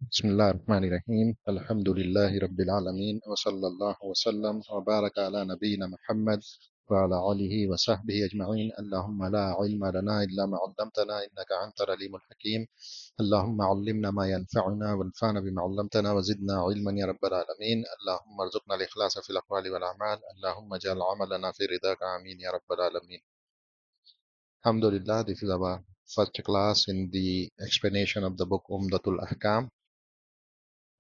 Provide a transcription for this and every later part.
Bismillahirrahmanirrahim. Alhamdulillahi Rabbil Alameen. Wa sallallahu wa sallam wa baraka ala nabiyyina Muhammad wa ala alihi wa sahbihi ajma'in. Allahumma la ilma lana illa ma 'allamtana innaka antal alimul hakim. Allahumma 'allimna ma yanfa'una wanfa'na bima 'allamtana wa zidna ilman ya rabbal alamin. Allahumma arzuqna al-ikhlasa fil aqwali wal a'mal. Allahumma ij'al 'amalana fi ridaka amin ya rabbal alamin. Alhamdulillah, this is our first class in the explanation of the book Umdatul Ahkaam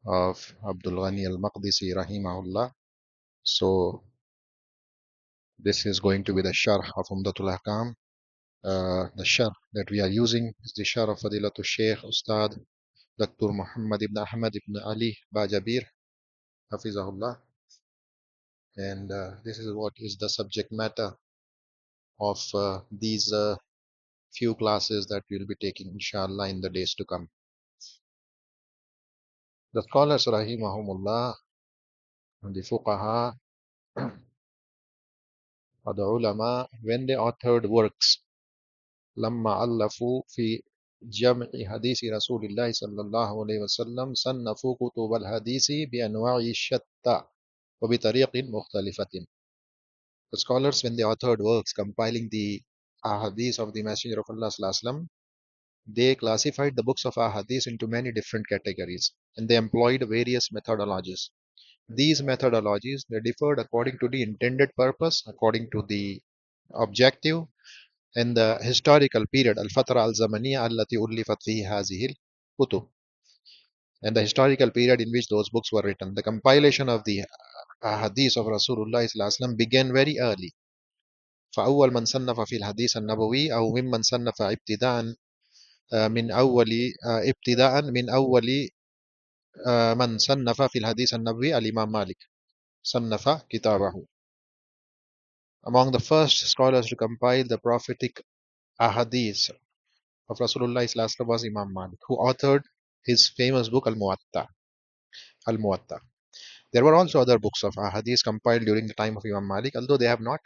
of Abdul Ghani al-Maqdisi rahimahullah. So this is going to be the sharh of Umdatul Ahkam. The sharh that we are using is the sharh of Fadilatul Shaykh Ustad Dr. Muhammad ibn Ahmad ibn Ali Bajabir Hafizahullah. And this is what is the subject matter of these few classes that we will be taking inshallah in the days to come. The scholars rahimahumullah, the fuqaha, or the ulama, when they authored works, لما ألفوا في جمع حديث رسول الله صلى الله عليه وسلم صنفوا كتب الحديث بأنواع الشتى وبطريق مختلفة. The scholars, when they authored works compiling the ahadith of the Messenger of Allah sallallahu alaihi wasallam, they classified the books of ahadith into many different categories, and they employed various methodologies. These methodologies, they differed according to the intended purpose, according to the objective, and the historical period, al-fatra al-zamaniya allati ullifat fihi hazihi al-kutub, and the historical period in which those books were written. The compilation of the hadith of Rasulullah sallallahu alaihi wasallam began very early. فأول من صنف في الحديث النبوي أو ممن صنف ابتداء من أول ابتداء من أول من صنف في الحديث النبوي الإمام مالك صنف كتابه. Among the first scholars to compile the prophetic ahadith of Rasulullah was Imam Malik, who authored his famous book Al-Muwatta. Al-Muwatta. There were also other books of ahadith compiled during the time of Imam Malik, although they have not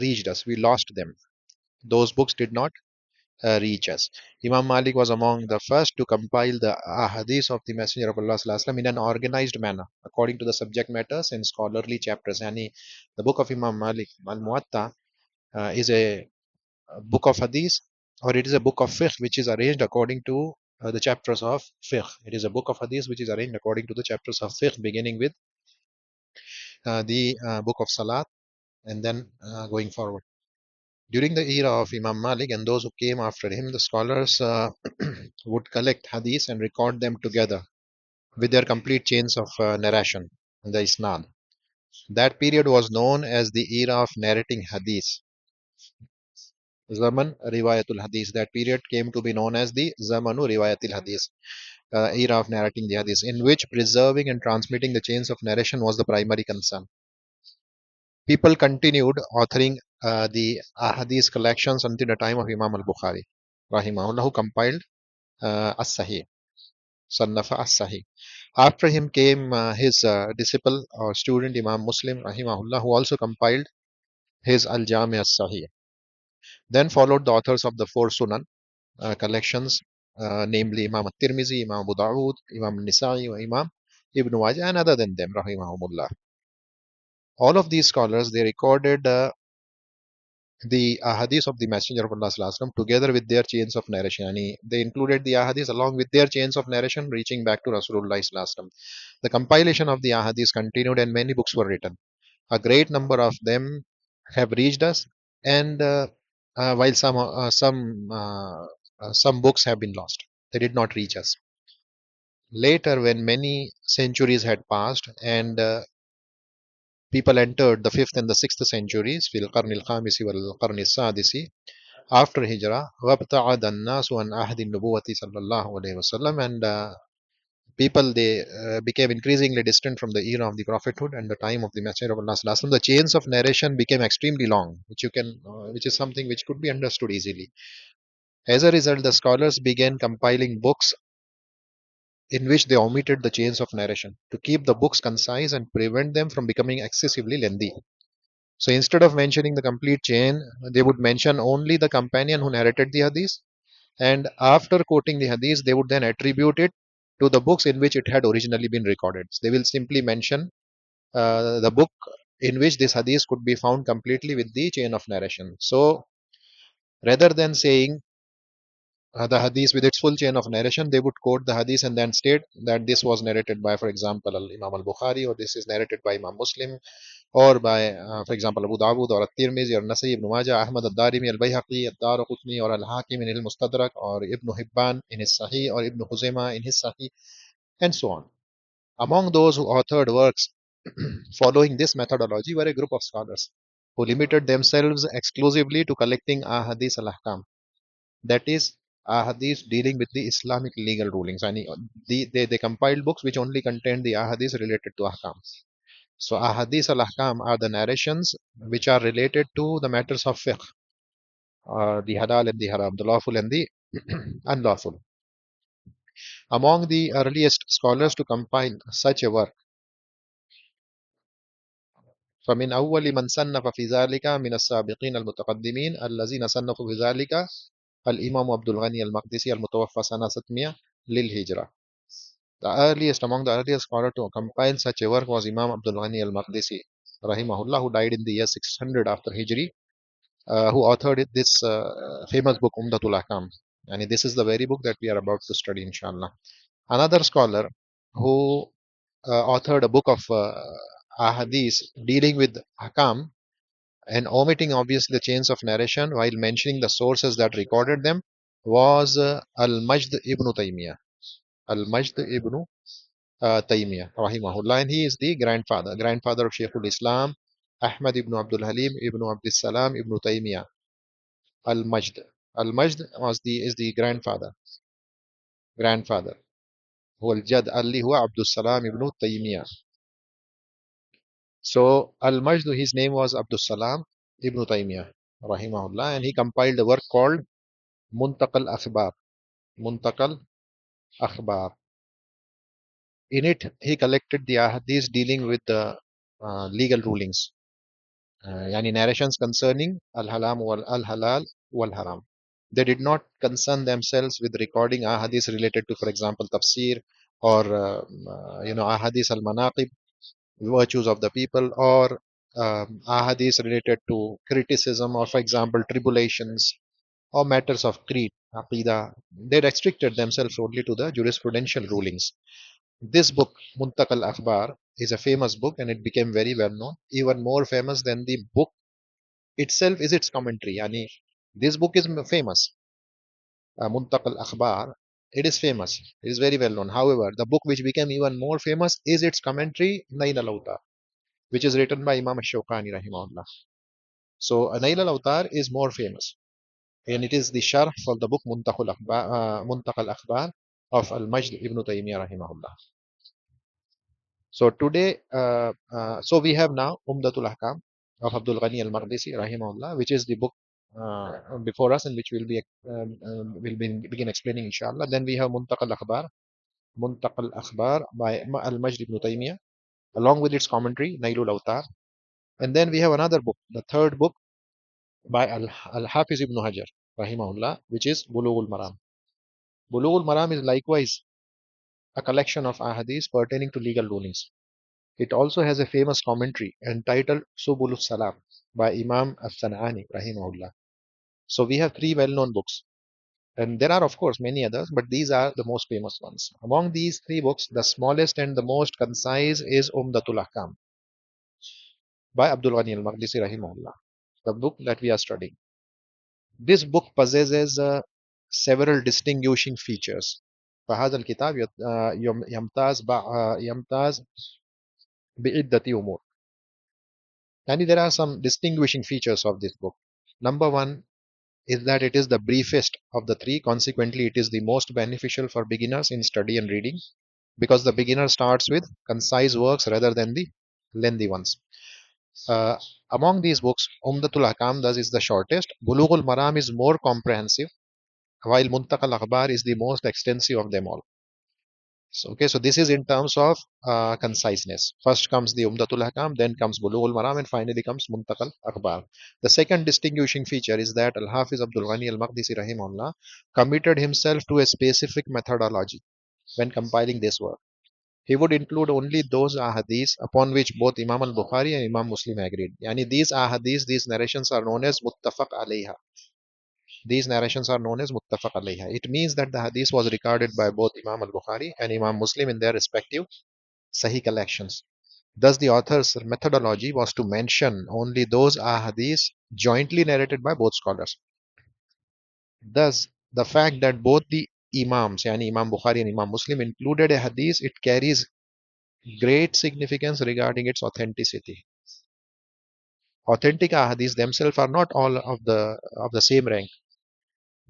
reached us. We lost them. Those books did not reach us. Imam Malik was among the first to compile the ahadith of the Messenger of Allah sallallahu alaihi wasallam in an organized manner, according to the subject matters and scholarly chapters. And the book of Imam Malik, Al-Muwatta, is a book of hadith, or it is a book of fiqh which is arranged according to the chapters of fiqh. It is a book of hadith which is arranged according to the chapters of fiqh, beginning with the book of salat and then going forward. During the era of Imam Malik and those who came after him, the scholars would collect hadith and record them together with their complete chains of narration, the isnad. That period was known as the era of narrating hadith. Zaman Riwayatul Hadith. That period came to be known as the Zamanu Riwayatul Hadith, era of narrating the Hadith, in which preserving and transmitting the chains of narration was the primary concern. People continued authoring the Hadith collections until the time of Imam al-Bukhari, rahimahullah, who compiled As-Sahih, Sannafa As-Sahih. After him came his disciple or student Imam Muslim, rahimahullah, who also compiled his Al-Jami As-Sahih. Then followed the authors of the four Sunan collections, namely Imam At-Tirmizi, Imam Abu Dawud, Imam Nisa'i, Imam Ibn Majah, and other than them, rahimahumullah. All of these scholars, they recorded the ahadith of the Messenger of Allah sallallahu alaihi wasallam together with their chains of narration. And they included the ahadith along with their chains of narration reaching back to Rasulullah sallallahu alaihi wasallam. The compilation of the ahadith continued and many books were written. A great number of them have reached us, and while some books have been lost, they did not reach us. Later, when many centuries had passed and people entered the 5th and the 6th centuries, fil qarni al-khamisi wal qarni al-sadisi, after Hijrah, وَابْتَعَدَ النَّاسُ عَنْ عَهْدِ النُّبُوَّةِ صلى الله عليه وسلم, and people, they became increasingly distant from the era of the prophethood and the time of the Messenger of Allah sallallahu alaihi wasallam. The chains of narration became extremely long, which is something which could be understood easily. As a result, the scholars began compiling books in which they omitted the chains of narration to keep the books concise and prevent them from becoming excessively lengthy. So instead of mentioning the complete chain, they would mention only the companion who narrated the hadith, and after quoting the hadith, they would then attribute it to the books in which it had originally been recorded. They will simply mention the book in which this hadith could be found completely with the chain of narration. So rather than saying the hadith with its full chain of narration, they would quote the hadith and then state that this was narrated by, for example, Imam al Bukhari, or this is narrated by Imam Muslim, or by, for example, Abu Dawud, or At-Tirmidhi, or Nasai ibn Majah, Ahmad al-Darimi, al-Bayhaqi, al-Daraqutni, or al-Hakim in his Mustadrak, or Ibn Hibban in his Sahih, or Ibn Khuzaimah in his Sahih, and so on. Among those who authored works following this methodology were a group of scholars who limited themselves exclusively to collecting ahadith al-ahkam, that is, ahadith dealing with the Islamic legal rulings. And they compiled books which only contained the ahadith related to ahkam. So ahadith al-ahkam are the narrations which are related to the matters of fiqh, the halal and the haram, the lawful and the unlawful. Among the earliest scholars to compile such a work, فمن أول من صنف في ذلك من السابقين المتقدمين الذين صنفوا في ذلك الإمام عبد الغني المقدسي المتوفى سنة 600 للهجرة. The earliest among the earliest scholars to compile such a work was Imam Abdul Ghani al-Maqdisi, rahimahullah, who died in the year 600 after Hijri, who authored this famous book Umdatul Ahkam. And this is the very book that we are about to study, inshallah. Another scholar who authored a book of ahadith dealing with Ahkam and omitting obviously the chains of narration while mentioning the sources that recorded them was Al-Majd ibn Taymiyyah. Al-Majd ibn Taymiyyah, rahimahullah, and he is the grandfather of Shaykhul Islam, Ahmad ibn Abdul Halim ibn Abdul Salam ibn Taymiyyah. Al-Majd. Al-Majd is the grandfather. هو الجد اللي هو عبد السلام ibn Taymiyyah. So Al-Majd, his name was Abdul Salam ibn Taymiyyah, rahimahullah, and he compiled a work called Muntaqal Akhbar. Muntaqal Akhbar. In it, he collected the ahadith dealing with the legal rulings, yani narrations concerning al-halal wal-haram. They did not concern themselves with recording ahadith related to, for example, tafsir, or ahadith al-manaqib, virtues of the people, or ahadith related to criticism, or, for example, tribulations, or matters of creed, aqidah. They restricted themselves only to the jurisprudential rulings. This book, Muntak al-Akhbar, is a famous book and it became very well known, even more famous than the book itself is its commentary. Yani, this book is famous, Muntak al-Akhbar. It is famous, it is very well known. However, the book which became even more famous is its commentary, Nail al-Awtar, which is written by Imam al-Shawqani, rahimahullah. So, Nail al-Awtar is more famous, and it is the sharh for the book Muntak al-Akhbar of Al-Majd ibn Taymiyyah, rahimahullah. So today, so we have now Umdatul Ahkam of Abdul Ghani al-Maqdisi, rahimahullah, which is the book before us, and which will begin explaining, inshallah. Then we have Muntaq al-Akhbar by Al-Majd ibn Taymiyyah, along with its commentary, Nailul Awtar. And then we have another book, the third book by Al-Hafiz ibn Hajar, rahimahullah, which is Bulughul Maram. Bulughul Maram is likewise a collection of ahadith pertaining to legal rulings. It also has a famous commentary entitled Subulus Salam by Imam As-San'ani, rahimahullah. So we have three well-known books. And there are, of course, many others, but these are the most famous ones. Among these three books, the smallest and the most concise is Umdatul Ahkam by Abdul Ghani al-Maqdisi, rahimahullah, the book that we are studying. This book possesses several distinguishing features. فهذا الكتاب يمتاز بعدة أمور. And there are some distinguishing features of this book. Number one is that it is the briefest of the three. Consequently, it is the most beneficial for beginners in study and reading, because the beginner starts with concise works rather than the lengthy ones. Uh, Among these books, Umdatul Hakam thus is the shortest. Bulughul Maram is more comprehensive, while Muntaq al-Akhbar is the most extensive of them all. So this is in terms of conciseness. First comes the Umdatul Hakam, then comes Bulughul Maram, and finally comes Muntaq al-Akhbar. The second distinguishing feature is that Al-Hafiz Abdul Ghani al-Maqdisi, rahimahullah, committed himself to a specific methodology. when compiling this work. He would include only those ahadith upon which both Imam al-Bukhari and Imam Muslim agreed. Yani these ahadith, these narrations are known as muttafaq alayha. These narrations are known as muttafaq alayha. It means that the hadith was recorded by both Imam al-Bukhari and Imam Muslim in their respective Sahih collections. Thus, the author's methodology was to mention only those ahadith jointly narrated by both scholars. Thus, the fact that both the Imams, yani Imam Bukhari and Imam Muslim, included a hadith, it carries great significance regarding its authenticity. Authentic ahadiths themselves are not all of the same rank.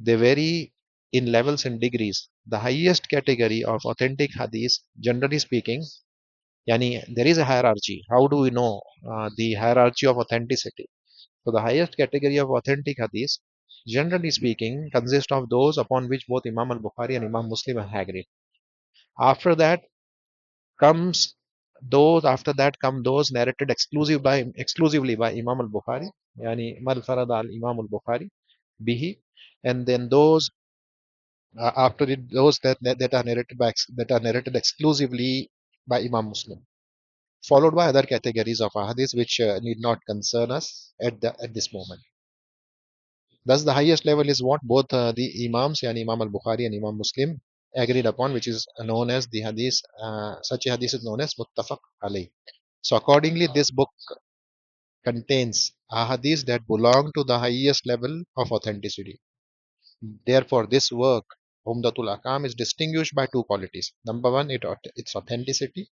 They vary in levels and degrees. The highest category of authentic hadith, generally speaking, yani there is a hierarchy. How do we know the hierarchy of authenticity? So the highest category of authentic hadith, generally speaking, consists of those upon which both Imam al-Bukhari and Imam Muslim have agreed. After that comes after that come those narrated exclusively by Imam al-Bukhari, yani mal farada al-Imam al-Bukhari bihi, and then those after it, those that are narrated exclusively by Imam Muslim, followed by other categories of ahadith which need not concern us at this moment. Thus, the highest level is what both the Imams, yani Imam al-Bukhari and Imam Muslim, agreed upon, which is known as the hadith. Such a hadith is known as muttafaq alayh. So, accordingly, this book contains ahadith that belong to the highest level of authenticity. Therefore, this work, Umdatul Ahkaam, is distinguished by two qualities. Number one, its authenticity,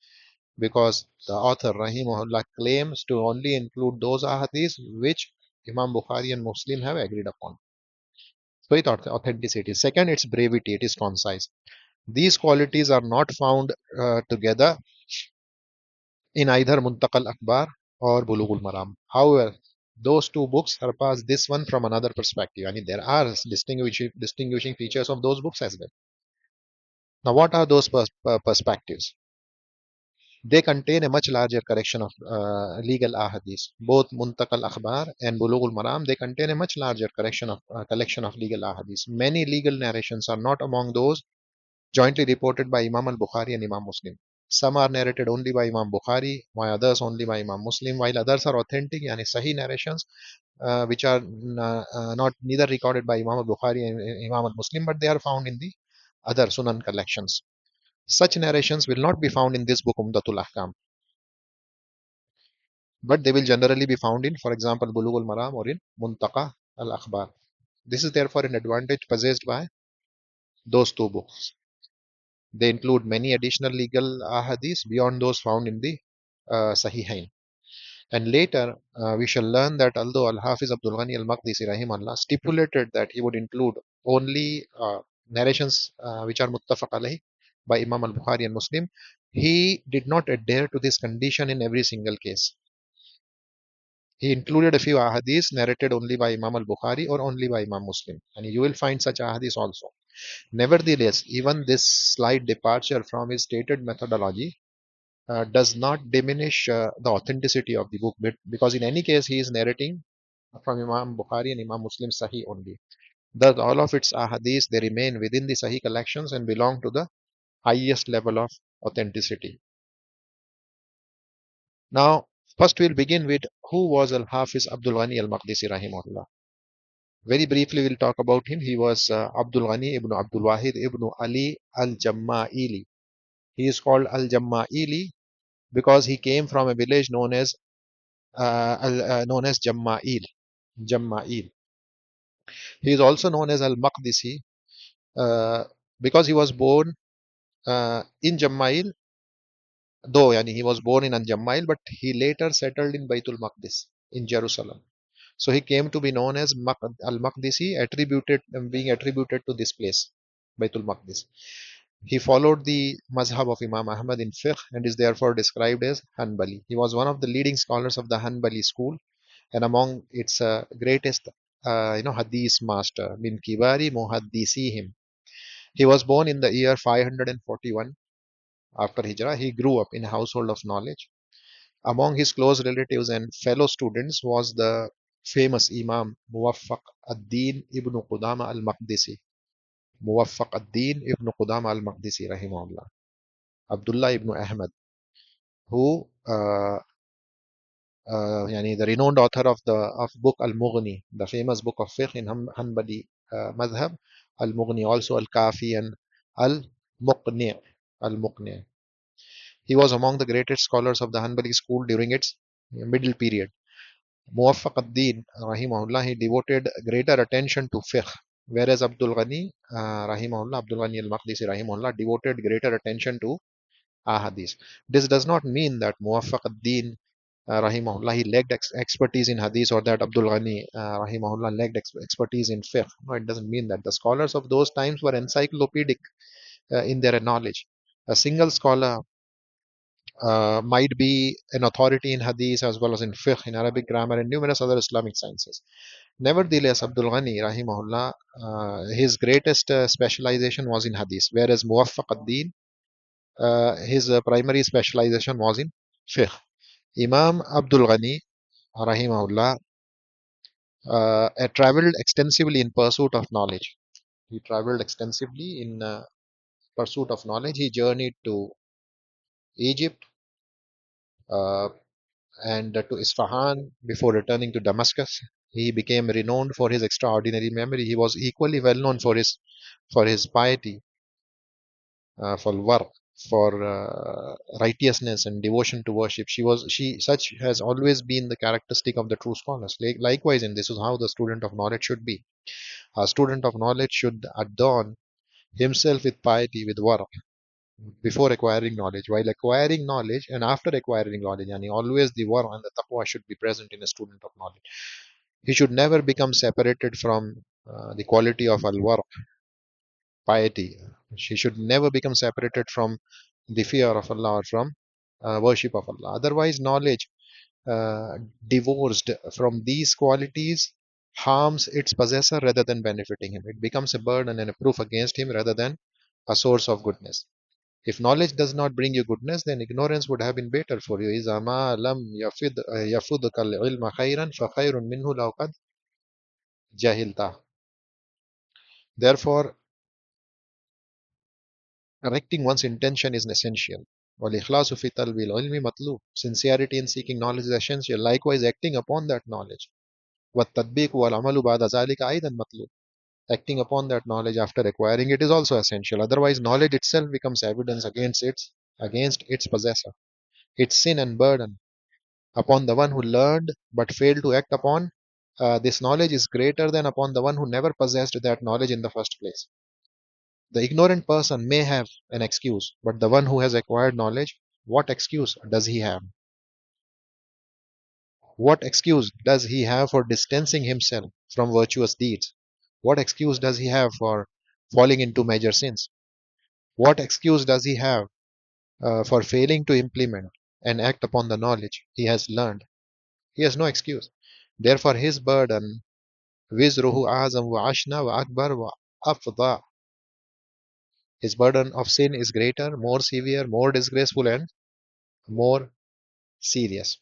because the author, Rahimahullah, claims to only include those ahadith which Imam Bukhari and Muslim have agreed upon. So, its authenticity. Second, its brevity, it is concise. These qualities are not found together in either Muntaqal Akbar or Bulugul Maram. However, those two books surpass this one from another perspective. I mean, there are distinguishing features of those books as well. Now, what are those perspectives? They contain a much larger collection of legal ahadith. Both Muntaqal Akhbar and Bulugul Maram, they contain a much larger collection of legal ahadith. Many legal narrations are not among those jointly reported by Imam al-Bukhari and Imam Muslim. Some are narrated only by Imam Bukhari, while others only by Imam Muslim, while others are authentic, yani Sahih narrations, which are not neither recorded by Imam al-Bukhari and Imam al-Muslim, but they are found in the other Sunan collections. Such narrations will not be found in this book Umdatul Ahkam, but they will generally be found in, for example, Bulugh al-Maram or in Muntaqa al-Akhbar. This is therefore an advantage possessed by those two books. They include many additional legal ahadith beyond those found in the Sahihain. And later, we shall learn that although Al-Hafiz Abdul Ghani Al-Maqdisi rahimahullah stipulated that he would include only narrations which are muttafaq alayhi by Imam Al-Bukhari and Muslim, he did not adhere to this condition in every single case. He included a few ahadiths narrated only by Imam al-Bukhari or only by Imam Muslim. And you will find such ahadiths also. Nevertheless, even this slight departure from his stated methodology does not diminish the authenticity of the book because in any case he is narrating from Imam Bukhari and Imam Muslim Sahih only. Thus, all of its ahadiths they remain within the Sahih collections and belong to the highest level of authenticity. Now, first we'll begin with who was Al-Hafiz Abdul Ghani Al-Maqdisi rahimahullah. Very briefly, we'll talk about him. He was Abdul Ghani ibn Abdul Wahid ibn Ali al-Jamma'ili. He is called al-Jamma'ili because he came from a village known as Jamma'il. Jamma'il. He is also known as al-Maqdisi uh, because he was born in Jamma'il, though yani, he was born in Jamma'il, but he later settled in Baitul Maqdis in Jerusalem. So he came to be known as al-Maqdisi, being attributed to this place, Baitul Maqdis. He followed the mazhab of Imam Ahmad in fiqh and is therefore described as Hanbali. He was one of the leading scholars of the Hanbali school and among its greatest, hadith master, min kibari muhaddisihim. He was born in the year 541 after Hijrah. He grew up in a household of knowledge. Among his close relatives and fellow students was the famous Imam Muwaffaq ad-Din ibn Qudama al-Maqdisi. Muwaffaq ad-Din ibn Qudama al-Maqdisi rahimahullah. Abdullah ibn Ahmad, who yani the renowned author of the book Al-Mughni, the famous book of fiqh in Hanbali madhab, Al-Mughni, also Al-Kafi and Al-Muqni. Al-Muqni. He was among the greatest scholars of the Hanbali school during its middle period. Muwaffaq ad-Din rahimahullah, he devoted greater attention to fiqh, whereas Abdul Ghani rahimahullah, Abdul Ghani al-Maqdisi rahimahullah, devoted greater attention to ahadith. This does not mean that Muwaffaq ad-Din rahimahullah, he lacked expertise in hadith, or that Abdul Ghani rahimahullah lacked expertise in fiqh. No, it doesn't mean that. The scholars of those times were encyclopedic in their knowledge. A single scholar might be an authority in hadith as well as in fiqh, in Arabic grammar, and numerous other Islamic sciences. Nevertheless, Abdul Ghani, rahimahullah, his greatest specialization was in hadith, whereas Muwaffaq ad-Din, his primary specialization was in fiqh. Imam Abdul Ghani, rahimahullah, traveled extensively in pursuit of knowledge. He traveled extensively in pursuit of knowledge. He journeyed to Egypt, uh, and to Isfahan before returning to Damascus. He became renowned for his extraordinary memory. He was equally well known for his piety, for work, for righteousness and devotion to worship. She such has always been the characteristic of the true scholars. Likewise, and this is how the student of knowledge should be. A student of knowledge should adorn himself with piety, with work, before acquiring knowledge, while acquiring knowledge and after acquiring knowledge. Yani always the wara and the taqwa should be present in a student of knowledge. He should never become separated from the quality of al-wara, piety. She should never become separated from the fear of Allah, or from worship of Allah. Otherwise, knowledge uh, divorced from these qualities harms its possessor rather than benefiting him. It becomes a burden and a proof against him rather than a source of goodness. If knowledge does not bring you goodness, then ignorance would have been better for you. إِذَا مَا لَمْ يَفُدْكَ الْعِلْمَ خَيْرًا فَخَيْرٌ مِنْهُ لَوْ قَدْ جَهِلْتَهُ. Therefore, correcting one's intention is essential. وَالْإِخْلَاصُ فِي طَلْبِ الْعِلْمِ مَطْلُوبٌ. Sincerity in seeking knowledge is essential. Likewise, acting upon that knowledge. وَالتَّطْبِيقُ وَالْعَمَلُ بَعْدَ ذَلِكَ أَيْضًا مَطْلُوبٌ. Acting upon that knowledge after acquiring it is also essential. Otherwise, knowledge itself becomes evidence against its possessor. Its sin and burden upon the one who learned but failed to act upon this knowledge is greater than upon the one who never possessed that knowledge in the first place. The ignorant person may have an excuse, but the one who has acquired knowledge, what excuse does he have? What excuse does he have for distancing himself from virtuous deeds? What excuse does he have for falling into major sins? What excuse does he have for failing to implement and act upon the knowledge he has learned? He has no excuse. Therefore, his burden وزره أعظم وأشنى وأكبر وأفظع. His burden of sin is greater, more severe, more disgraceful, and more serious.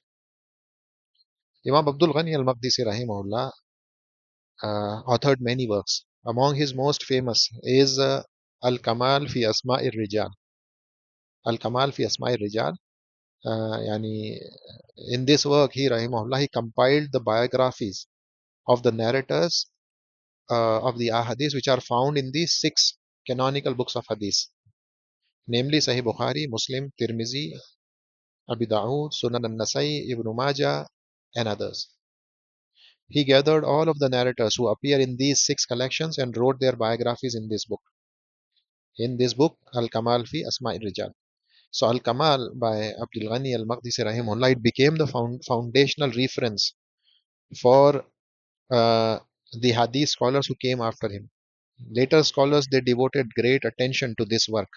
Imam Abdul Ghani al-Maqdisi rahimahullah authored many works. Among his most famous is Al-Kamal fi Asma'ir Rijal. Al-Kamal fi Asma'ir Rijal. Yani, in this work, he compiled the biographies of the narrators of the ahadith which are found in the six canonical books of hadith, namely Sahih Bukhari, Muslim, Tirmizi, Abi Dawood, Sunan al-Nasai, Ibn Majah, and others. He gathered all of the narrators who appear in these six collections and wrote their biographies in this book. In this book, Al-Kamal fi Asma'ir Rijal. So Al-Kamal by Abdul Ghani al-Maqdisi rahimahullah, it became the foundational reference for uh, the hadith scholars who came after him. Later scholars, they devoted great attention to this work,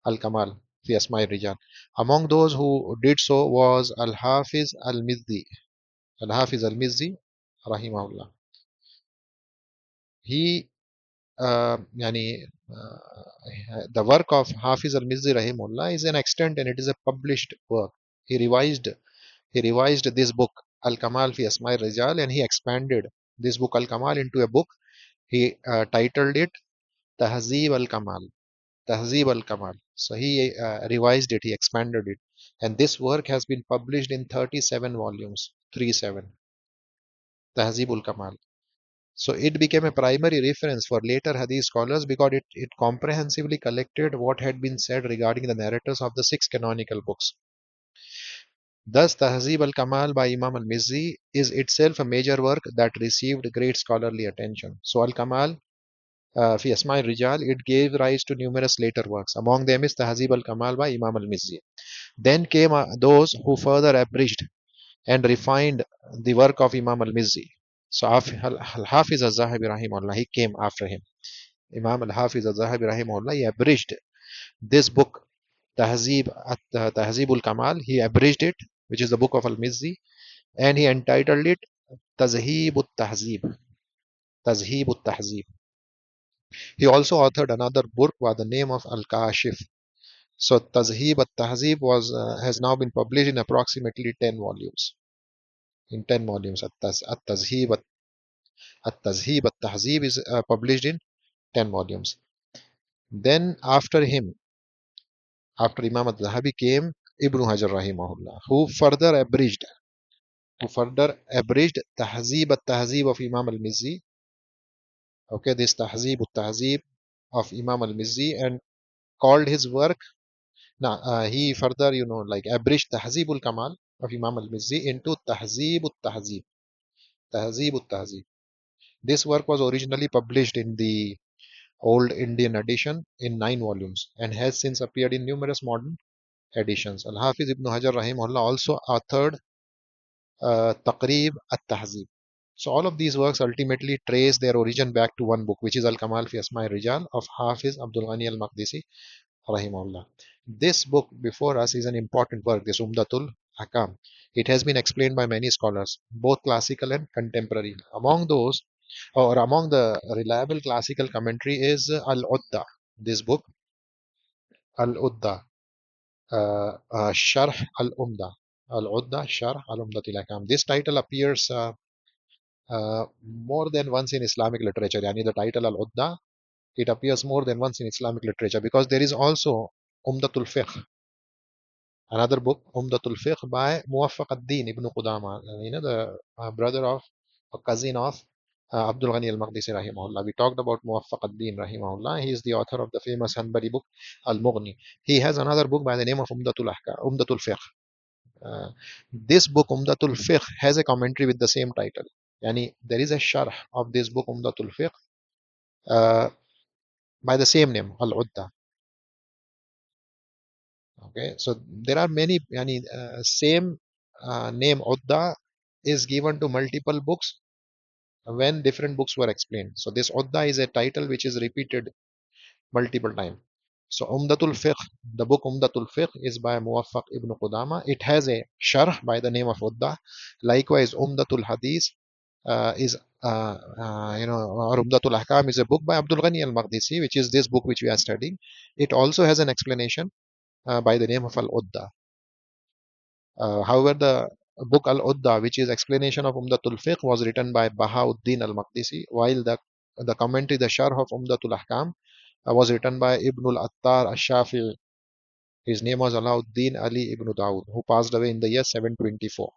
Al-Kamal fi Asma'ir Rijal. Among those who did so was Al-Hafiz al-Mizzi. Al-Hafiz al-Mizzi rahimahullah. He yani, the work of Hafiz al-Mizzi rahimahullah is an extant and it is a published work. He revised this book Al-Kamal fi Asma'ir Rijal, and he expanded this book Al-Kamal into a book. He titled it Tahzeeb al-Kamal. Tahzeeb al-Kamal. So he revised it, he expanded it. And this work has been published in 37 volumes. 37. Tahzeeb al-Kamal. So it became a primary reference for later Hadith scholars because it comprehensively collected what had been said regarding the narrators of the six canonical books. Thus, Tahzib al-Kamal by Imam al-Mizzi is itself a major work that received great scholarly attention. So al-Kamal fi Asma' al-Rijal, it gave rise to numerous later works. Among them is Tahzib al-Kamal by Imam al-Mizzi. Then came those who further abridged and refined the work of Imam al-Mizzi. So Al-Hafiz al-Zahabi rahimahullah, he came after him. Imam al-Hafiz al-Zahabi rahimahullah, he abridged this book, Tahzib al-Kamal, he abridged it, which is the book of al-Mizzi, and he entitled it Tazheeb al-Tahzib. Tazheeb al-Tahzib. He also authored another book by the name of Al-Kashif. So Tazheeb al-Tahzib has now been published in approximately 10 volumes. In 10 volumes, At-Tazheeb al-Tahzib is published in 10 volumes. Then after Imam al-Zahabi came Ibn Hajar rahimahullah, who further abridged Tahzib al-Tahzib of Imam al-Mizzi. Okay, this Tahzib al-Tahzib of Imam al-Mizzi, and called his work. Now he further, like abridged Tahzib al-Kamal of Imam al-Mizzi into Tahzib al-Tahzib. Tahzib al-Tahzib. This work was originally published in the Old Indian edition in 9 volumes and has since appeared in numerous modern editions. Al-Hafiz Ibn Hajar rahimahullah also authored Taqrib at-Tahzib. So all of these works ultimately trace their origin back to one book, which is Al-Kamal fi Asma' Rijal of Hafiz Abdul Ghani al-Maqdisi rahimahullah. This book before us is an important work, this Umdatul Ahkaam. It has been explained by many scholars, both classical and contemporary. Among the reliable classical commentary is Al-Udda. This book, Al-Udda, Sharh Al-Umda. Al-Udda, Sharh Al-Umdatil Ahkam. This title appears more than once in Islamic literature. Yani the title Al-Udda, it appears more than once in Islamic literature because there is also Umdatul Fiqh, another book, Umdatul Fiqh by Muwaffaq ad-Din ibn Qudama, the brother of, or cousin of Abdul Ghani al-Maqdisi rahimahullah. We talked about Muwaffaq ad-Din rahimahullah. He is the author of the famous Hanbali book Al-Mughni. He has another book by the name of Umdatul Fiqh. This book Umdatul Fiqh has a commentary with the same title. Yani there is a sharh of this book Umdatul Fiqh uh, by the same name, Al-Udda. Okay, so there are many, yani, same name Udda is given to multiple books when different books were explained. So this Udda is a title which is repeated multiple times. So Umdatul Fiqh, the book Umdatul Fiqh is by Muwaffaq ibn Qudama. It has a sharh by the name of Udda. Likewise, Umdatul Hadith or Umdatul Ahkam is a book by Abdul Ghani al-Maqdisi, which is this book which we are studying. It also has an explanation by the name of Al-Udda. However, the book Al-Udda, which is explanation of Umdatul Fiqh, was written by Bahauddin al-Maqdisi, while the commentary, the Sharh of Umdatul Ahkam, was written by Ibn al-Attar al-Shafi'i. His name was Alauddin Ali ibn Dawood, who passed away in the year 724.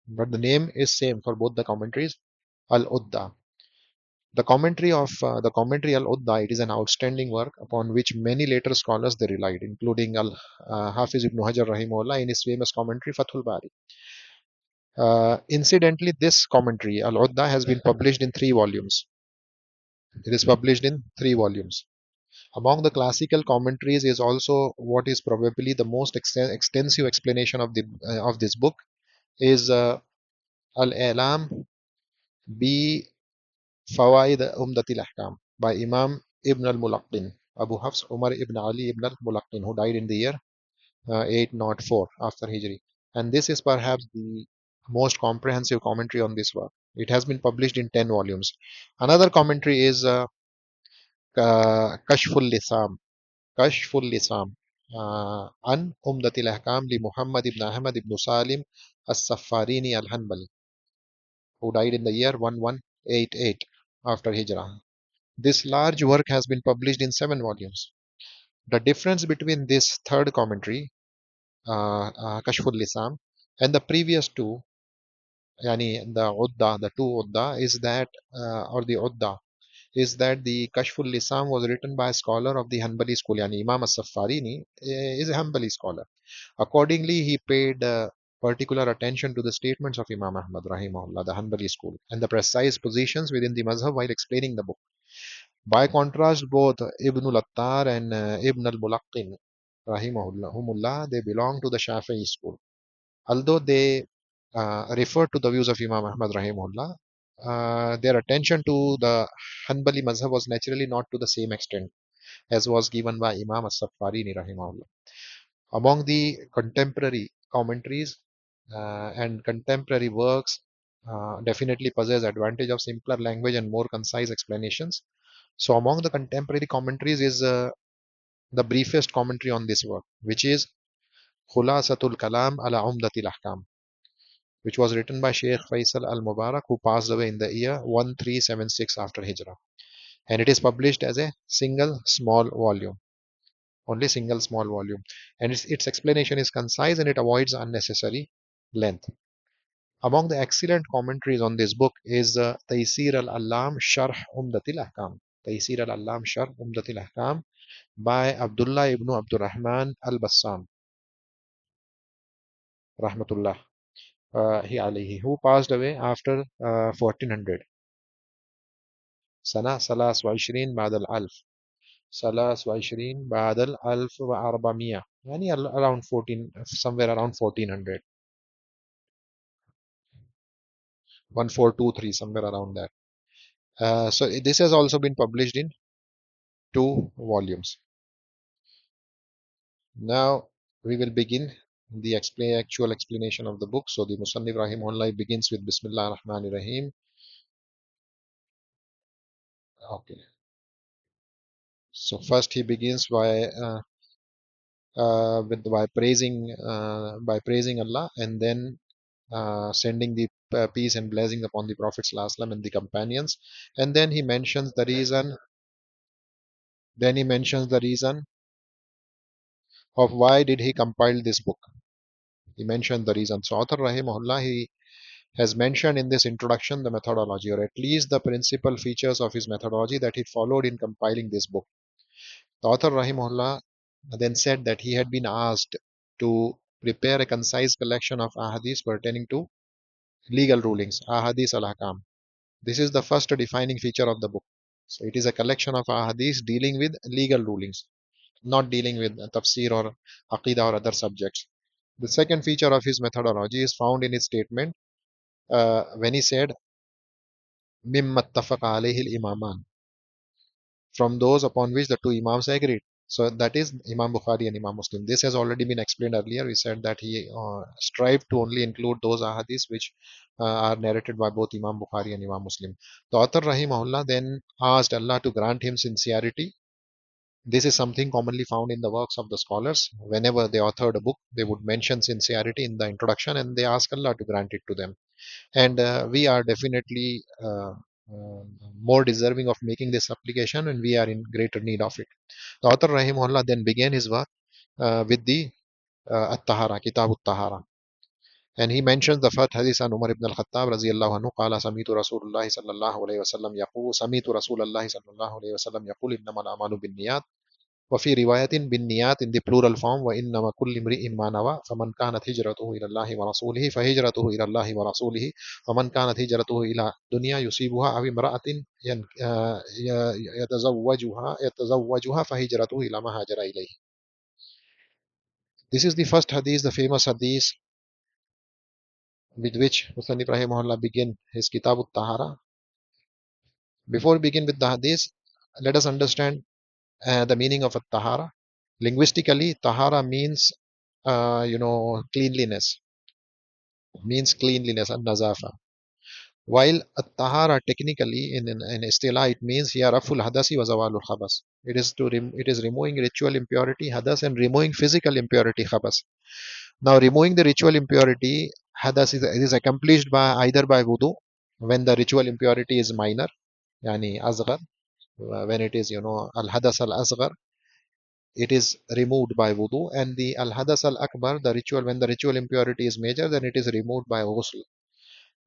But the name is same for both the commentaries, Al-Udda. The commentary Al-Udda, it is an outstanding work upon which many later scholars they relied, including Hafiz ibn Hajar rahimahullah in his famous commentary Fathul Bari. Incidentally, this commentary Al-Udda has been published in 3 volumes. It is published in 3 volumes. Among the classical commentaries is also what is probably the most extensive explanation of this book is Al-I'lam B4Y2 Umdatil Ahkam by Imam Ibn al-Mulaqqin, Abu Hafs Umar ibn Ali ibn al-Mulaqqin, who died in the year 804 after Hijri. And this is perhaps the most comprehensive commentary on this work. It has been published in 10 volumes. Another commentary is Kashful Lisam. Kashful Lisam. An Umdatil Ahkam li Muhammad ibn Ahmad ibn Salim as-Safarini al-Hanbali, who died in the year 1188 after Hijrah. This large work has been published in 7 volumes. The difference between this third commentary, Kashful Lisam, and the previous two, yani the two Udda, is that, or the Udda, is that the Kashful Lisam was written by a scholar of the Hanbali school, yani Imam as-Safarini is a Hanbali scholar. Accordingly, he paid particular attention to the statements of Imam Ahmad rahimahullah, the Hanbali school, and the precise positions within the mazhab while explaining the book. By contrast, both Ibn al-Attar and Ibn al-Mulaqqin rahimahullah, they belong to the Shafi'i school. Although they refer to the views of Imam Ahmad rahimahullah, their attention to the Hanbali mazhab was naturally not to the same extent as was given by Imam as-Safarini rahimahullah. Among the contemporary commentaries and contemporary works, definitely possess advantage of simpler language and more concise explanations. So among the contemporary commentaries is the briefest commentary on this work, which is Khulasatul Kalam ala Umdatil Ahkam, which was written by Sheikh Faisal Al Mubarak, who passed away in the year 1376 after Hijrah. And it is published as a single small volume, only single small volume. And its explanation is concise and it avoids unnecessary length. Among the excellent commentaries on this book is Taysir al-Allam Sharh Umdatil Ahkam. Taysir al-Allam Sharh Umdatil Ahkam by Abdullah ibn Abdurrahman al-Bassam, rahmatullah, he alayhi, who passed away after 1400. سنة 23 بعد الألف. 23 بعد الألف وأربعمية. يعني around 14, somewhere around 1400. 1423, somewhere around that. So this has also been published in 2 volumes. Now we will begin the actual explanation of the book. So the Musannif Rahimahullah begins with Bismillah ar-Rahman ar-Rahim. Okay. So first he begins by praising Allah, and then sending the peace and blessings upon the Prophet ﷺ and the companions, and then he mentions the reason. Then he mentions the reason of why did he compile this book. He mentioned the reason. So author rahimahullah, he has mentioned in this introduction the methodology, or at least the principal features of his methodology that he followed in compiling this book. The author rahimahullah then said that he had been asked to prepare a concise collection of ahadith pertaining to legal rulings, ahadith al-Ahkam. This is the first defining feature of the book. So it is a collection of ahadith dealing with legal rulings, not dealing with tafsir or aqidah or other subjects. The second feature of his methodology is found in his statement when he said, "Mimma ittafaqa alayhi al-imaman," from those upon which the two imams agreed. So that is Imam Bukhari and Imam Muslim. This has already been explained earlier. We said that he strived to only include those ahadiths which are narrated by both Imam Bukhari and Imam Muslim. The author Rahimahullah then asked Allah to grant him sincerity. This is something commonly found in the works of the scholars. Whenever they authored a book, they would mention sincerity in the introduction and they ask Allah to grant it to them. And we are definitely more deserving of making this application, and we are in greater need of it. The author Rahimahullah then began his work with the At-Tahara, Kitab At-Tahara. And he mentions the first hadith on Umar ibn al-Khattab radiyallahu anhu, قال سمعت رسول الله صلى الله عليه وسلم يقول سمعت رسول الله صلى الله عليه وسلم يقول إنما الأعمال بالنيات وفي رواية بالنيات in the plural form وإنما كل امرئ ما نوى فمن كانت هجرته إلى الله ورسوله فهجرته إلى الله ورسوله ومن كانت هجرته إلى دنيا يصيبها أو امرأة يتزوجها فهجرته إلى ما هاجر إليه. This is the first hadith, the famous hadith with which Musannif Rahimahullah begin his Kitab Tahara. Before we begin with the hadith, let us understand the meaning of a Tahara. Linguistically, Tahara means cleanliness, and nazafa. While at-tahara technically in istilah it means here raful hadasi wa zawalul khabas. It is removing ritual impurity hadas and removing physical impurity khabas. Now removing the ritual impurity hadas is accomplished by either by wudu when the ritual impurity is minor, yani asghar, when it is, al-hadas al-asghar, it is removed by wudu, and the al-hadas al-akbar, the ritual, when the ritual impurity is major, then it is removed by ghusl.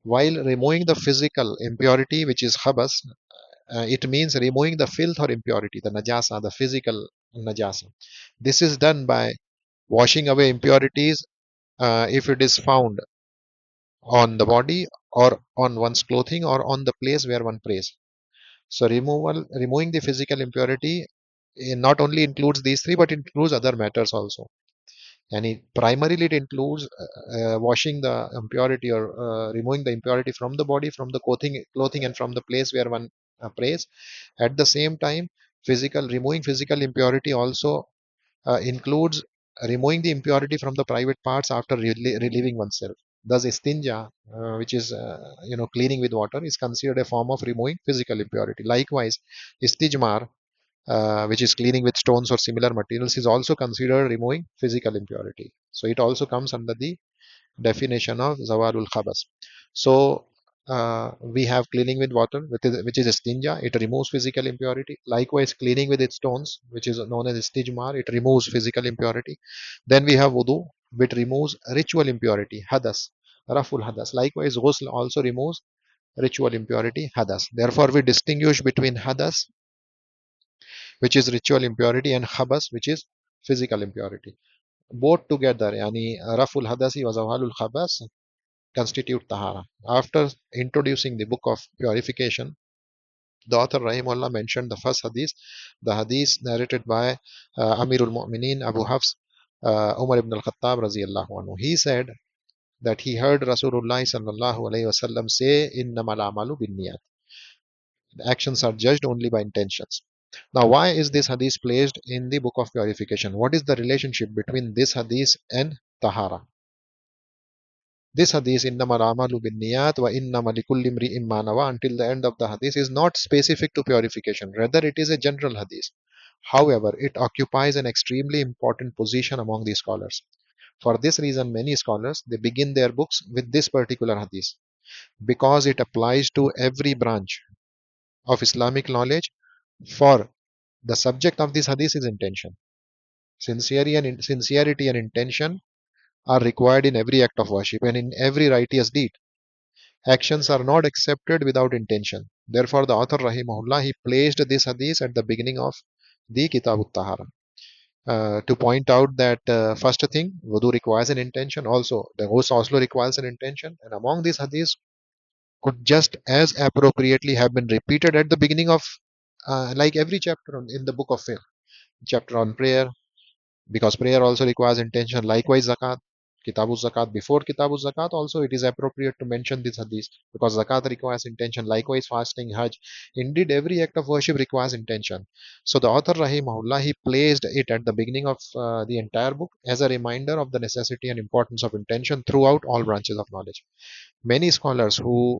While removing the physical impurity, which is khabas, it means removing the filth or impurity, the najasa, the physical najasa. This is done by washing away impurities if it is found on the body or on one's clothing or on the place where one prays. So removing the physical impurity not only includes these three, but includes other matters also. And primarily it includes washing the impurity or removing the impurity from the body, from the clothing, and from the place where one prays. At the same time, physical removing physical impurity also includes removing the impurity from the private parts after relieving oneself. Thus, istinja, which is cleaning with water, is considered a form of removing physical impurity. Likewise, istijmar, which is cleaning with stones or similar materials, is also considered removing physical impurity. So it also comes under the definition of zawalul khabas. So we have cleaning with water, which is istinja. It removes physical impurity. Likewise, cleaning with its stones, which is known as istijmar, it removes physical impurity. Then we have wudu, which removes ritual impurity, hadas, raful hadas. Likewise, ghusl also removes ritual impurity, hadas. Therefore, we distinguish between hadas, which is ritual impurity, and khabas, which is physical impurity. Both together, yani raful hadasi wa zawalul khabas, constitute tahara. After introducing the book of purification, the author Rahimullah mentioned the first hadith, the hadith narrated by Amirul Mu'mineen Abu Hafs Umar ibn al-Khattab raziyallahu anhu. He said that he heard Rasulullah sallallahu alayhi wasallam say, "Innamal amalu binniyat." Actions are judged only by intentions. Now, why is this hadith placed in the book of purification? What is the relationship between this hadith and tahara? This hadith, innamal amalu bin niyat wa innama likulli imri'in ma nawa, until the end of the hadith, is not specific to purification. Rather, it is a general hadith. However, it occupies an extremely important position among the scholars. For this reason, many scholars they begin their books with this particular hadith because it applies to every branch of Islamic knowledge. For the subject of this hadith is intention. Sincerity and intention are required in every act of worship and in every righteous deed. Actions are not accepted without intention. Therefore, the author Rahimahullah he placed this hadith at the beginning of the Kitab Tahara to point out that first thing, wudu requires an intention. Also, the ghusl also requires an intention. And among these hadiths, could just as appropriately have been repeated at the beginning of like every chapter in the book of fiqh, chapter on prayer, because prayer also requires intention. Likewise, zakat, kitabu zakat, before kitabu zakat also it is appropriate to mention this hadith because zakat requires intention. Likewise, fasting, hajj, indeed every act of worship requires intention. So the author rahimahullah he placed it at the beginning of the entire book as a reminder of the necessity and importance of intention throughout all branches of knowledge. Many scholars who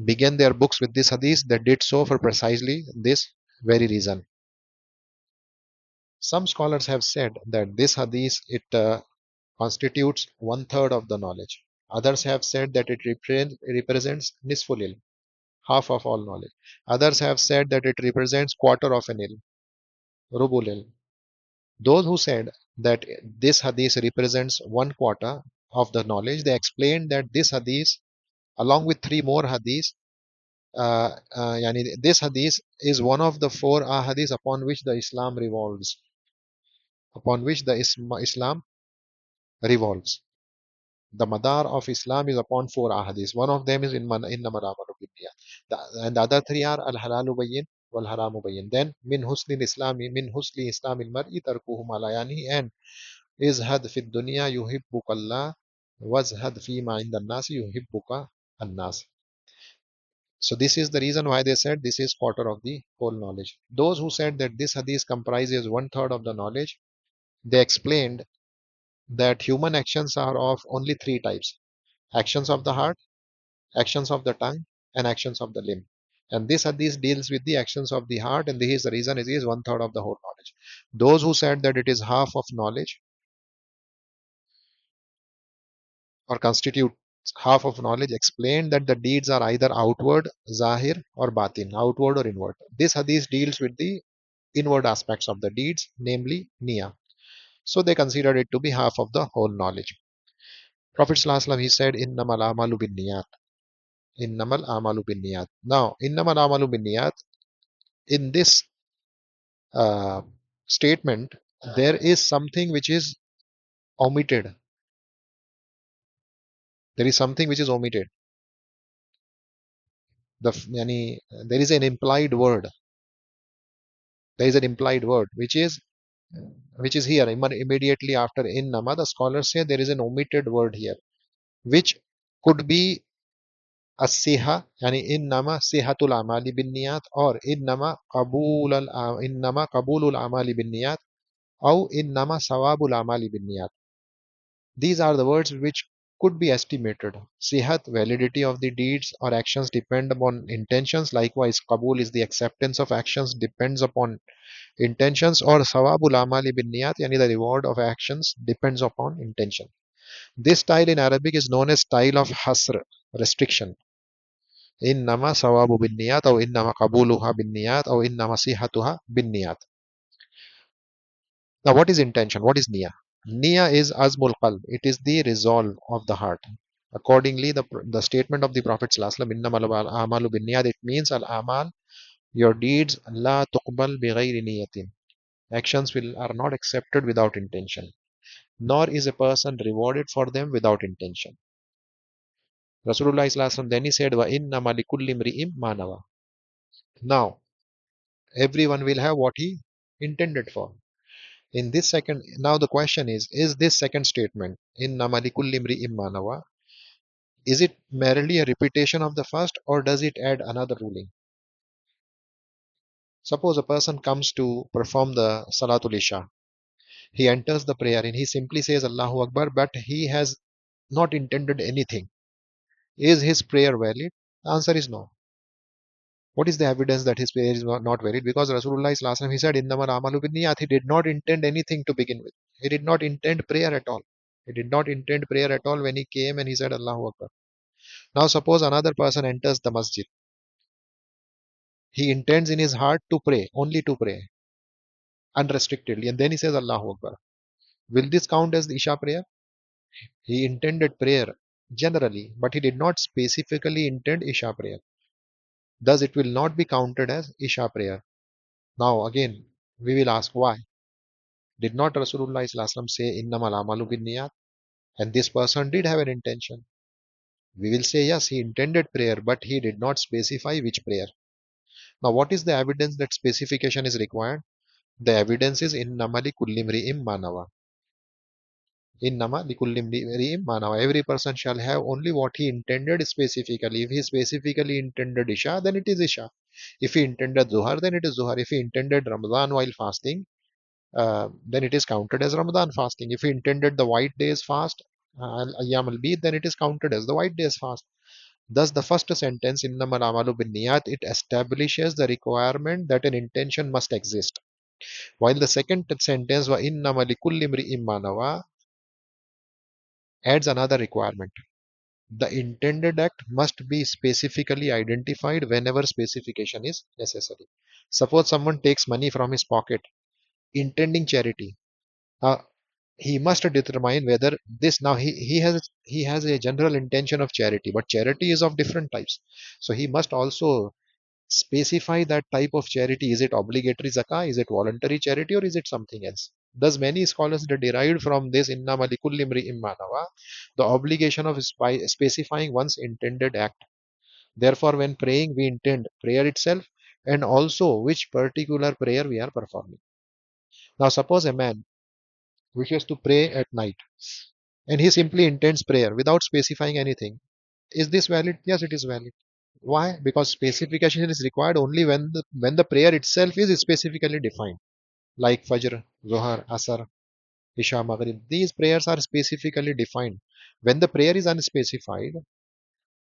began their books with this hadith they did so for precisely this very reason. Some scholars have said that this hadith it constitutes one third of the knowledge. Others have said that it represents nisful ilm, half of all knowledge. Others have said that it represents quarter of an ilm, rubul ilm. Those who said that this hadith represents one quarter of the knowledge, they explained that this hadith, along with three more hadiths, this hadith is one of the four ahadith upon which the Islam revolves, upon which the Islam revolves. The madar of Islam is upon four ahadith. One of them is in Namaramaru Bidya. And the other three are Al Halalu Bayin wal Haramu Bayin. Then min husli Islamil mar'i tarkuhu malayani, and izhad fid dunya yuhibbukallah wazhad fi ma inda nasi yuhibbuka an-nas. So this is the reason why they said this is quarter of the whole knowledge. Those who said that this hadith comprises one third of the knowledge, they explained that human actions are of only three types: actions of the heart, actions of the tongue, and actions of the limb. And this hadith deals with the actions of the heart, and this is the reason it is one third of the whole knowledge. Those who said that it is half of knowledge or constitute half of knowledge explained that the deeds are either outward, zahir, or batin, outward or inward. This hadith deals with the inward aspects of the deeds, namely niyyah. So they considered it to be half of the whole knowledge. Prophet ﷺ, he said, Innamal amalu bin niyat. Innamal amalu bin niyat. Now, Innamal amalu bin niyat, in this uh, statement, there is something which is omitted. There is something which is omitted. Yani, there is an implied word. There is an implied word which is here immediately after in nama. The scholars say there is an omitted word here, which could be as-siha, yani in nama sihatul amali bin niyat, or in nama qabulul amali bin niyat, or in nama sawabul amali bin niyat. These are the words which could be estimated. Sihat, validity of the deeds or actions depend upon intentions. Likewise, qabul is the acceptance of actions depends upon intentions, or sawabul amali bin niyat, yani the reward of actions depends upon intention. This style in Arabic is known as style of hasr, restriction. Innama sawabu bin niyat, or innama qabuluha bin niyat, or innama sihatuha bin niyat. Now, what is intention? What is niyyah? Niyyah is azmul qalb. It is the resolve of the heart. Accordingly, the statement of the Prophet ﷺ, innamal amalu bin niyat, it means al amal, your deeds, la tuqbal bi ghayri niyatin. Actions are not accepted without intention, nor is a person rewarded for them without intention. Rasulullah ﷺ then he said, wa inna likulli imri'in ma nawa. Now, everyone will have what he intended for. In this second, now the question is this second statement, inna likulli imri'in ma nawa, is it merely a repetition of the first, or does it add another ruling? Suppose a person comes to perform the Salatul Isha. He enters the prayer and he simply says Allahu Akbar, but he has not intended anything. Is his prayer valid? The answer is no. What is the evidence that his prayer is not valid? Because Rasulullah is last time he said, Innamal amalu binniyat. He did not intend anything to begin with. He did not intend prayer at all. He did not intend prayer at all when he came and he said Allahu Akbar. Now suppose another person enters the masjid. He intends in his heart to pray, only to pray, unrestrictedly, and then he says Allahu Akbar. Will this count as the Isha prayer? He intended prayer generally, but he did not specifically intend Isha prayer. Thus, it will not be counted as Isha prayer. Now, again, we will ask why. Did not Rasulullah ﷺ say Innamal amalu bin niyat? And this person did have an intention. We will say yes, he intended prayer, but he did not specify which prayer. Now, what is the evidence that specification is required? The evidence is Innamali kullimri'im manawa. Innama likullim ri'im manawa. Every person shall have only what he intended specifically. If he specifically intended Isha, then it is Isha. If he intended Zuhar, then it is Zuhar. If he intended Ramadan while fasting, then it is counted as Ramadan fasting. If he intended the white days fast, Ayyam al-Bid, then it is counted as the white days fast. Thus, the first sentence, Innamal amalu bin niyat, it establishes the requirement that an intention must exist. While the second sentence, wa innama likulli imri'in ma nawa, adds another requirement. The intended act must be specifically identified whenever specification is necessary. Suppose someone takes money from his pocket, intending charity. Now, he must determine whether this now he has a general intention of charity, but charity is of different types. So he must also specify that type of charity. Is it obligatory zakah? Is it voluntary charity? Or is it something else? Thus, many scholars derived from this inna malikul limri immanawa the obligation of specifying one's intended act. Therefore, when praying, we intend prayer itself and also which particular prayer we are performing. Now, suppose a man wishes to pray at night and he simply intends prayer without specifying anything. Is this valid? Yes, it is valid. Why? Because specification is required only when the prayer itself is specifically defined, like Fajr, Zohar, Asr, Isha, Maghrib. These prayers are specifically defined. When the prayer is unspecified,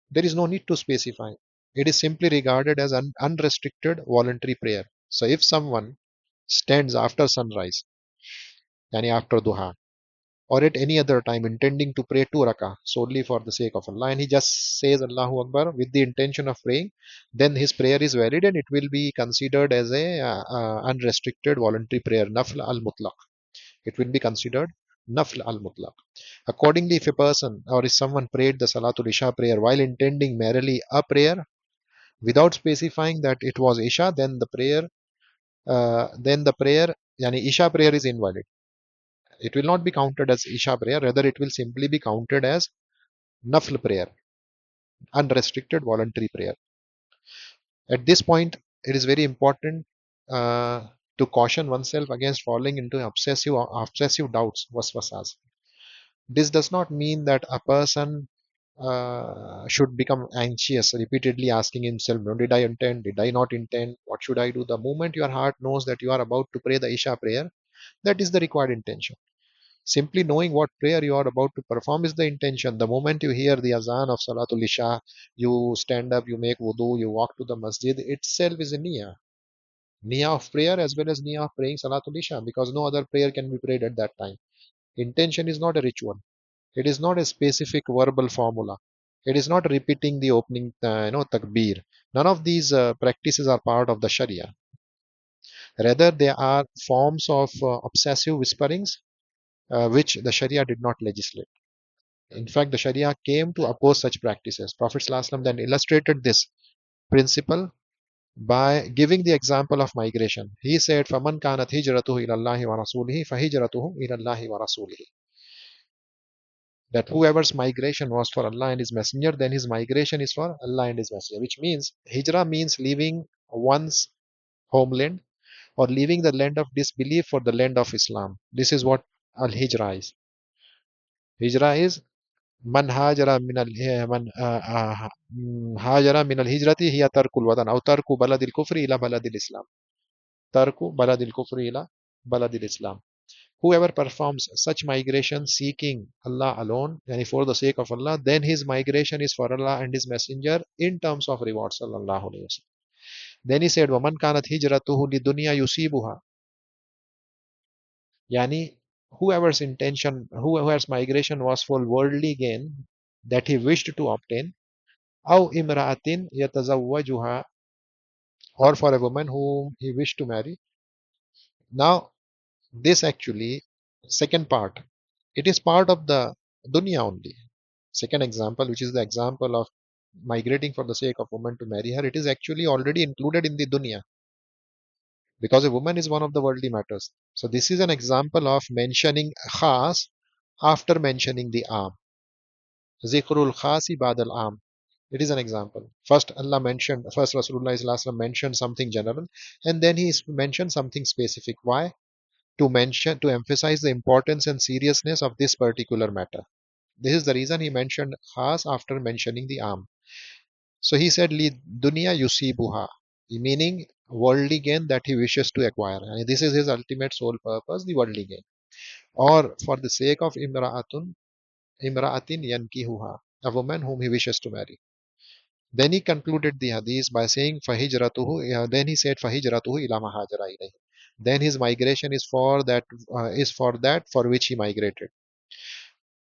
there is no need to specify. It is simply regarded as an unrestricted voluntary prayer. So if someone stands after sunrise, yani after duha, or at any other time intending to pray 2 rakah solely for the sake of Allah, and he just says Allahu Akbar with the intention of praying, then his prayer is valid and it will be considered as a unrestricted voluntary prayer, nafl al-mutlaq. It will be considered nafl al-mutlaq. Accordingly, if a person or if someone prayed the Salatul Isha prayer while intending merely a prayer without specifying that it was Isha, then the prayer, yani Isha prayer is invalid. It will not be counted as Isha prayer, rather it will simply be counted as Nafl prayer, unrestricted voluntary prayer. At this point, it is very important to caution oneself against falling into obsessive doubts, waswasas. This does not mean that a person should become anxious, repeatedly asking himself, no, did I intend? Did I not intend? What should I do? The moment your heart knows that you are about to pray the Isha prayer, that is the required intention. Simply knowing what prayer you are about to perform is the intention. The moment you hear the azan of Salatul Isha, you stand up, you make wudu, you walk to the masjid, itself is a niyyah. Niyyah of prayer as well as niyyah of praying Salatul Isha, because no other prayer can be prayed at that time. Intention is not a ritual. It is not a specific verbal formula. It is not repeating the opening, takbir. None of these practices are part of the Sharia. Rather, they are forms of obsessive whisperings, which the Sharia did not legislate. In fact, the Sharia came to oppose such practices. Prophet ﷺ then illustrated this principle by giving the example of migration. He said, فَمَنْ كَانَتْ هِجْرَتُهُ إِلَى اللَّهِ وَرَسُولِهِ فَهِجْرَتُهُ إِلَى اللَّهِ وَرَسُولِهِ. That whoever's migration was for Allah and His Messenger, then his migration is for Allah and His Messenger. Which means, hijrah means leaving one's homeland or leaving the land of disbelief for the land of Islam. This is what al-hijrah is. Hijrah is من هاجر من من هاجر من الهجرة هي ترك الوطن أو ترك بلد الكفر إلى بلد الإسلام. ترك بلد الكفر إلى بلد الإسلام. Whoever performs such migration seeking Allah alone, and for the sake of Allah, then his migration is for Allah and His Messenger in terms of reward. Sallallahu Alaihi Wasallam. Then he said, وَمَنْ كَانَتْ هِجْرَتُهُ لِدُنْيَا يُصِيبُهَا. Yani, whoever's migration was for worldly gain that he wished to obtain, أو امرأة يتزوجها, or for a woman whom he wished to marry. Now, this actually, second part, it is part of the dunya only. Second example, which is the example of migrating for the sake of woman to marry her, it is actually already included in the dunya, because a woman is one of the worldly matters. So this is an example of mentioning khas after mentioning the am. Zikrul khasi badal am. It is an example. First Rasulullah Sallallahu Alaihi Wasallam mentioned something general, and then he mentioned something specific. Why? To emphasize the importance and seriousness of this particular matter. This is the reason he mentioned khas after mentioning the am. So he said, Li dunya yusibuha, meaning worldly gain that he wishes to acquire. And this is his ultimate sole purpose, the worldly gain. Or for the sake of imra'atin yankihuha, a woman whom he wishes to marry. Then he concluded the hadith by saying, then he said, Fahijratuhu ila mahajara ilayhi. Then his migration is for that for which he migrated.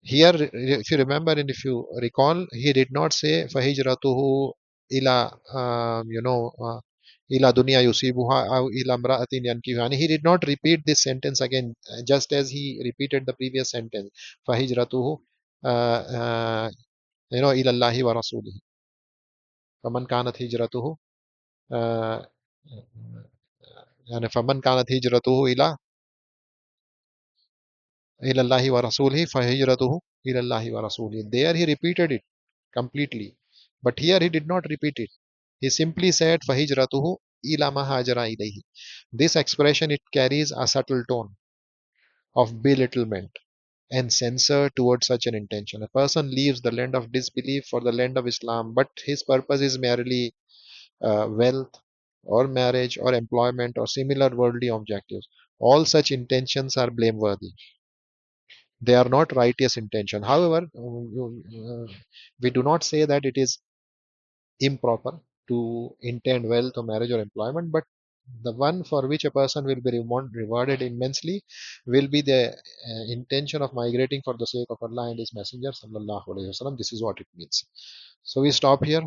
Here, if you remember and if you recall, he did not say Fahijratuhu ila, ila dunya yusibuha aw ila imra'atin yankihuha. He did not repeat this sentence again, just as he repeated the previous sentence. Fahijratuhu, ila Allahi wa rasulihi. فمن كانت هجرته يعني فمن كانت هجرته إلى الله ورسوله فهجرته إلى الله ورسوله. There he repeated it completely, but here he did not repeat it. He simply said فهجرته إلى ما هاجر إليه. This expression, it carries a subtle tone of belittlement and censor towards such an intention. A person leaves the land of disbelief for the land of Islam, but his purpose is merely wealth or marriage or employment or similar worldly objectives. All such intentions are blameworthy. They are not righteous intention. However, we do not say that it is improper to intend wealth or marriage or employment, but The one for which a person will be rewarded immensely will be the intention of migrating for the sake of Allah and His Messenger sallallahu alaihi wasallam. This is what it means. So we stop here.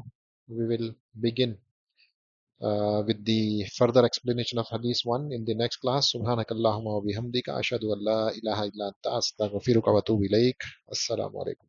We will begin with the further explanation of Hadith 1 in the next class. Subhanakallahumma wa bihamdika ashhadu an la ilaha illa anta astaghfiruka wa atubu ilaik. Assalamu alaikum.